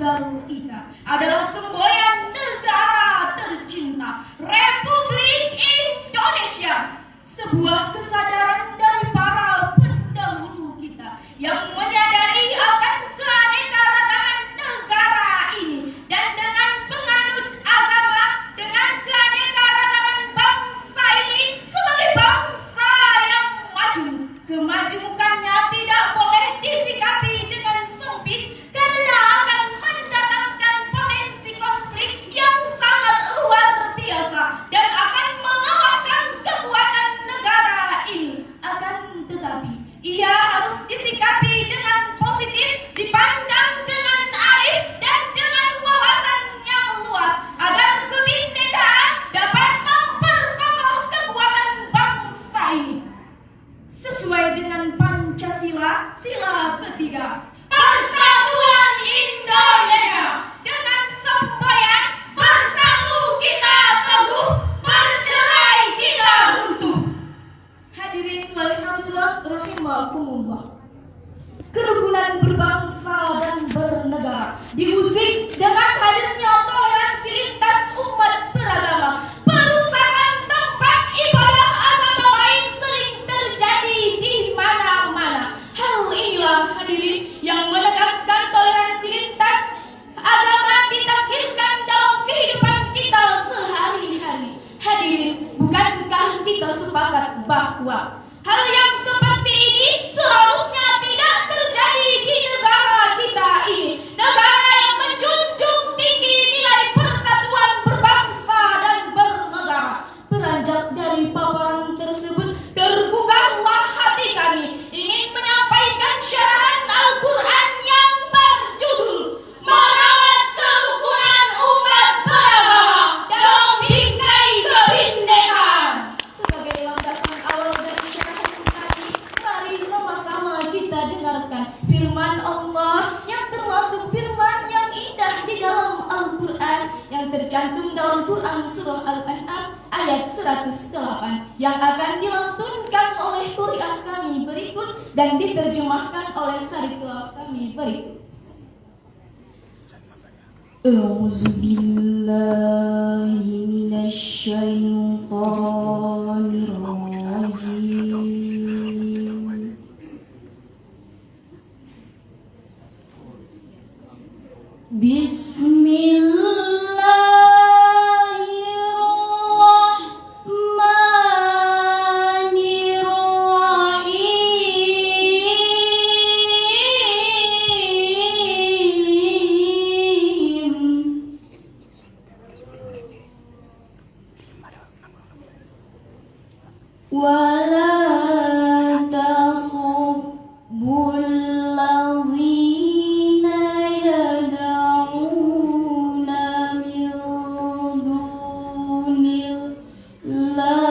Tanggal Ida adalah semboyan negara tercinta Republik Indonesia. Sebuah kesadaran dari para pendahulu kita yang menyadari akan keanekaragaman negara ini, dan dengan penganut agama, dengan keanekaragaman bangsa ini sebagai bangsa yang maju, kemajukannya tidak boleh disikapi dengan sempit karena akan mendatangkan potensi konflik yang sangat luar biasa dan akan melemahkan kekuatan negara ini. Akan tetapi ia harus disikapi dengan positif, dipandang dengan arif dan dengan wawasan yang luas agar kebinekaan dapat memperkokoh kekuatan bangsa ini sesuai dengan Pancasila sila ketiga, Persatuan Indonesia, dengan semboyan bersatu kita teguh, bercerai kita runtuh. Hadirin wal hadirat rahimakumullah. Kerukunan berbangsa dan bernegara diusik dengan hadirnya toleransi lintas umat beragama. Perusakan tempat ibadah agama lain sering terjadi di mana-mana. Hal inilah hadirin yang menegaskan toleransi lintas agama ditakdirkan dalam kehidupan kita sehari-hari. Hadirin, bukankah kita sepakat bahwa hal yang seperti ini seharusnya tidak terjadi di negara kita ini, negara yang menjunjung tinggi nilai persatuan berbangsa dan bernegara. Beranjak dari paparan tersebut, tergugahlah hati kami ingin menyampaikan syarahan Al-Quran yang berjudul Merawat Kerukunan Umat Beragama dalam Bingkai Kebinekaan. Sebagai landasan awal dari syarahan tadi, mari sama-sama kita dengarkan firman Allah yang termasuk firman yang indah di dalam Al-Quran yang tercantum dalam Quran Surah Al-An'am ayat 108 yang akan dilantunkan oleh qari'ah kami berikut dan diterjemahkan oleh sariklah kami berikut. A'udzu billahi minasy syaithanir rajim. ولا تصبوا الذين يدعون من دون الله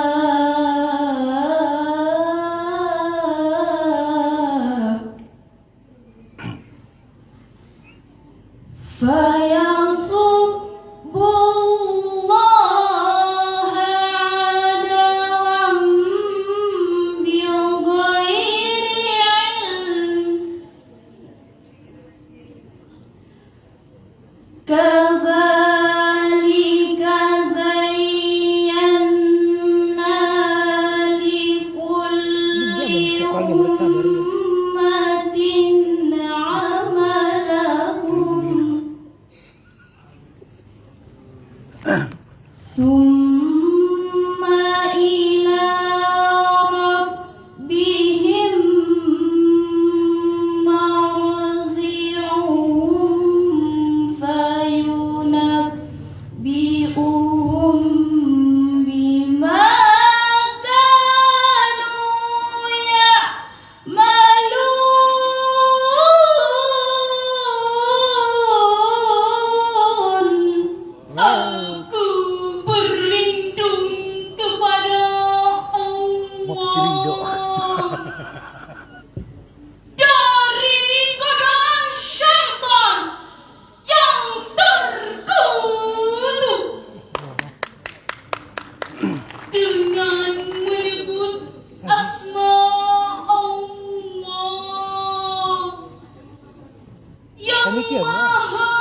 فيصبوا الله عدوا بغير علم كذلك زينا لكل أمة عملهم ثم إلى ربهم مرجعهم فينبئهم بما كانوا يعملون. Aku berlindung kepada Allah dari godaan syaitan yang terkutuk dengan menyebut asma Allah yang maha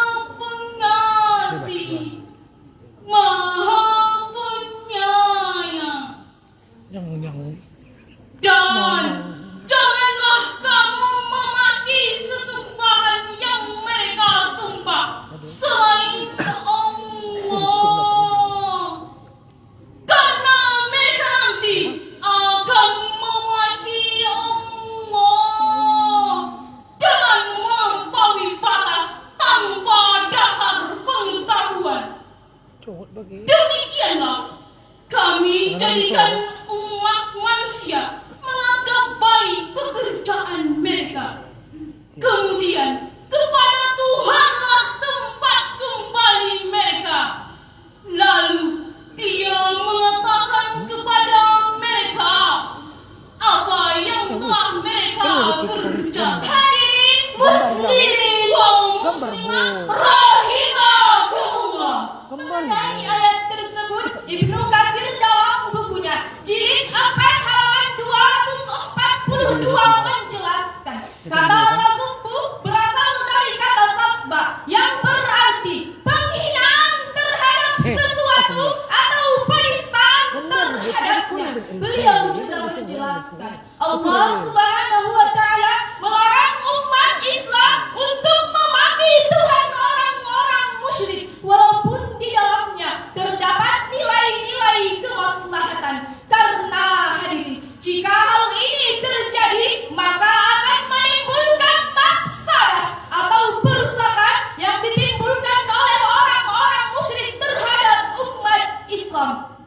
Kata tasubbu berasal dari kata sabba yang berarti penghinaan terhadap sesuatu atau penistaan terhadapnya. Beliau juga menjelaskan Allah Subhanahu wa taala melarang umat Islam untuk memaki Tuhan orang-orang musyrik walaupun di dalamnya terdapat nilai-nilai kemaslahatan. Karena hadirin, jika hal ini terjadi maka akan menimbulkan mafsadah atau perusakan yang ditimbulkan oleh orang-orang musyrik terhadap umat Islam.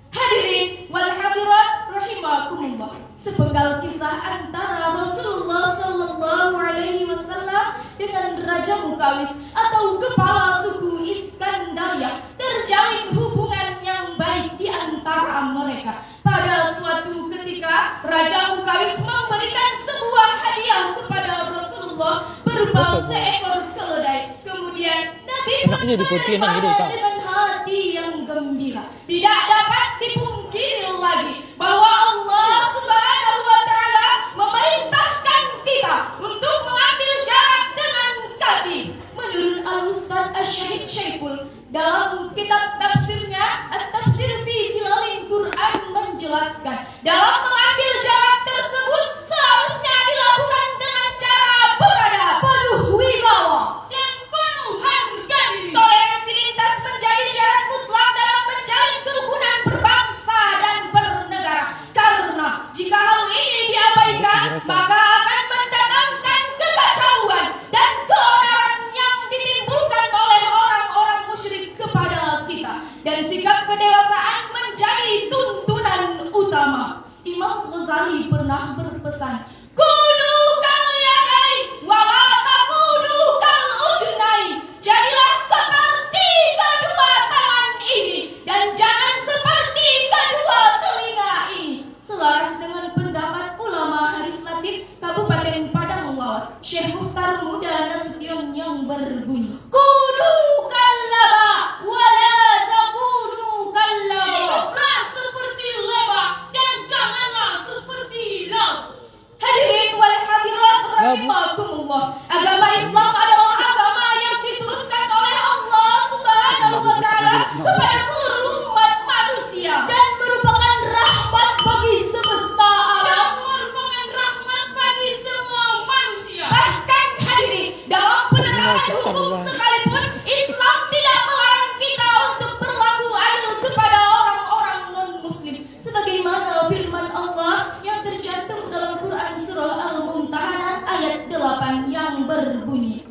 Hadirin wal hadirat rahimakumullah, sepenggal kisah antara Rasulullah sallallahu alaihi wasallam dengan Raja Mukawis atau kepala suku Iskandaria terjalin hubungan yang baik di antara mereka. Pada suatu ketika Raja Mukawis memberikan sebuah hadiah kepada Rasulullah berupa seekor keledai. Kemudian Nabi berkata dengan hati yang gembira, tidak dapat dipungkiri lagi bahwa Allah Subhanahu wa taala memerintahkan kita untuk mengambil jarak dengan kaki. Menurut Al-Ustaz Asy-Syahid Syaiful dalam kitab tafsirnya At-Tafsir fi Jilalil Quran menjelaskan, dalam mengambil jarak tersebut seharusnya dilakukan dengan cara beradab, penuh wibawa dan penuh harga diri. Toleransi lintas menjadi syarat mutlak dalam menjalin kerukunan berbangsa dan bernegara. Karena jika hal ini diabaikan maka akan mendatangkan kekacauan dan keonaran yang ditimbulkan oleh orang-orang musyrik kepada kita, dan sikap kedewasaan menjadi tuntunan utama. Imam Ghazali pernah berpesan, "Kunu kal yadai wa la takunu kal ujnai." Jadilah seperti kedua tangan ini dan jangan seperti kedua telinga ini. Selaras dengan pendapat ulama Hadis Latif Kabupaten Padang Lawas, Syekh Mukhtar Muda Nasution yang berbunyi, "Kunu kallaba wa la takunu kallaba." Hiduplah seperti lebah dan janganlah seperti laut. Hadirin wal hadirat rahimakumullah, agama Islam adalah agama yang diturunkan oleh Allah Subhanahu wa taala kepada seluruh umat manusia dan merupakan rahmat bagi semesta alam, merupakan rahmat bagi semua manusia. Bahkan hadirin, dalam penegakan hukum sekalipun Islam tidak melarang kita untuk berlaku adil kepada orang-orang non-muslim, sebagaimana firman Allah yang tercantum dalam Quran surah Al-Mumtahanah ayat 8 yang berbunyi,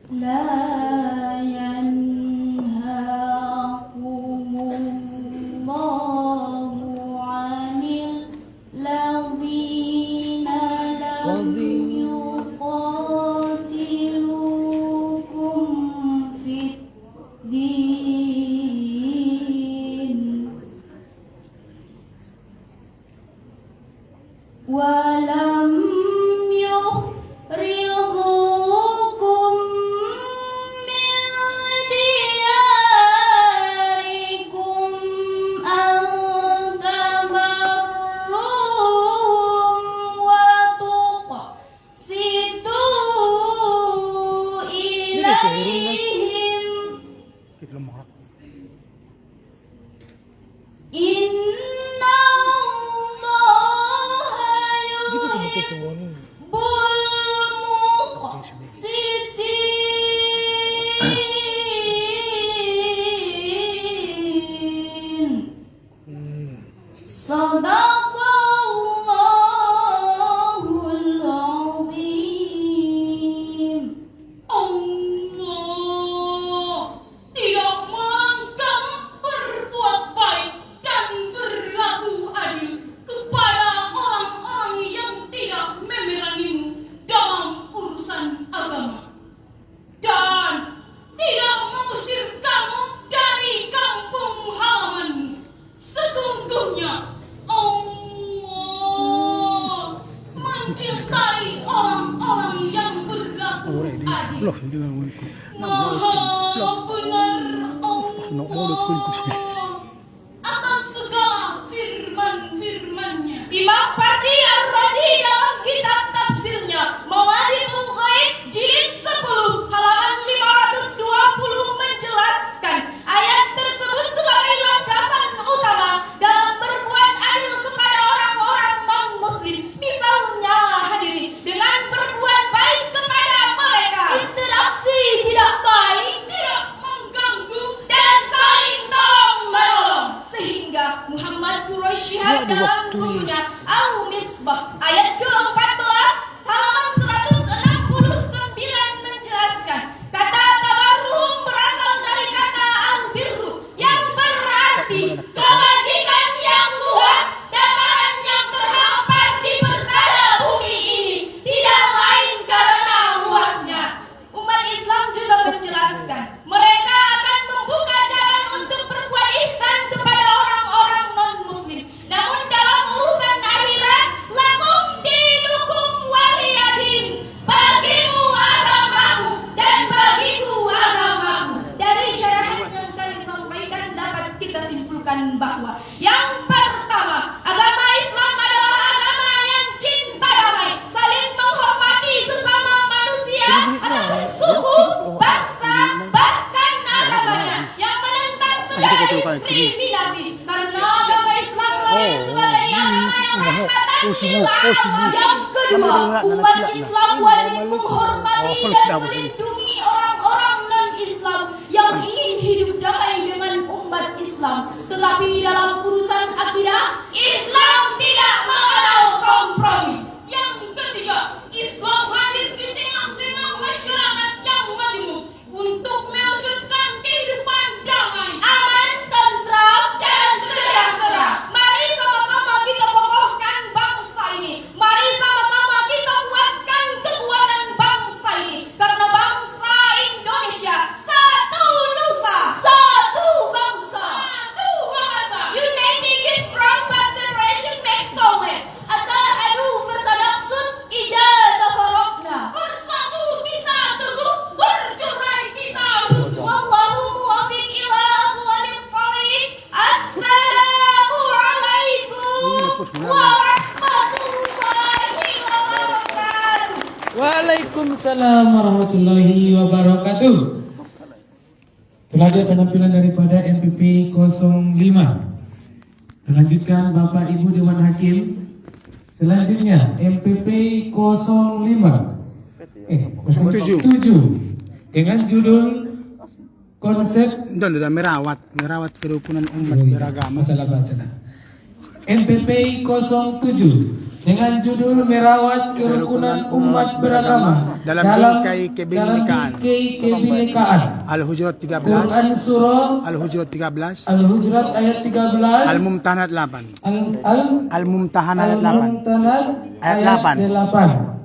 La yanhaakumullahu 'anil ladzina lam yuqatilukum fid din wa lam yukhrijukum min diyarikum an tabarruhum wa tuqsitu ilaihim. Inna Allaha yuhibbul muqsitin. Sadaqallahul azim. Allah tidak melangkah berbuat baik dan berlaku adil kepada orang-orang yang tidak memerangimu dalam urusan agama, dan tidak mengusir kamu dari kampung halamanmu. Sesungguhnya Allah mencintai orang-orang yang berlaku adil. Maha benar Allah atas segala firman-firmannya. Imam Fardi Ar-Razi dalam kitab ke-14 halaman 169 menjelaskan kata tabarrum berasal dari kata al-birru yang berarti kebajikan yang luas, dataran yang terhampar di persada bumi ini, tidak lain karena luasnya. Umat Islam juga menjelaskan mereka akan membuka jalan untuk berbuat ihsan kepada orang-orang non-muslim. Namun dalam urusan akhirat, lakum dinukum waliyadin, bagimu agamamu dan bagiku agamamu. Dari syariat yang kami sampaikan dapat kita simpulkan bahwa yang pertama, agama Islam adalah agama yang cinta damai, saling menghormati sesama manusia, adapun suku, bangsa, bahkan agamanya yang menentang segala diskriminasi. Karena agama Islam lahir sebagai agama yang rahmatan lil alamin. Yang kedua, umat Islam wajib menghormati dan melindungi orang-orang non-Islam yang ingin hidup damai dengan umat Islam. Tetapi dalam urusan akidah, Islam tidak mengenal kompromi. Yang ketiga, Islam hadir di tengah-tengah masyarakat yang majmuk untuk mewujudkan kehidupan damai, aman, tentram, dan sejahtera. Mari sama-sama kita kokohkan bangsa ini. Mari sama-sama kita kuatkan kekuatan bangsa ini. Karena bangsa Indonesia satu nusa, satu bangsa, satu bahasa. Unity is strong but separation makes solid. Atahadu fasadaksud ijazah farokna. Bersatu kita teguh, bercerai kita runtuh. Wallahu muwaffiq ila aqwamit thoriq. Assalamualaikum warahmatullahi wabarakatuh. Waalaikumsalam warahmatullahi wabarakatuh. Telah ada penampilan daripada MPP 05. Melanjutkan Bapak Ibu Dewan Hakim. Selanjutnya MPP 05 07 dengan judul konsep merawat kerukunan umat beragama. Masalah baca nah. MPP 07 dengan judul merawat kerukunan umat beragama dalam bingkai kebinekaan. Al-Hujurat 13. Quran surah Al-Hujurat 13. Al-Hujurat ayat 13. Al-Mumtahanat 8. Al-Mumtahanat ayat 8.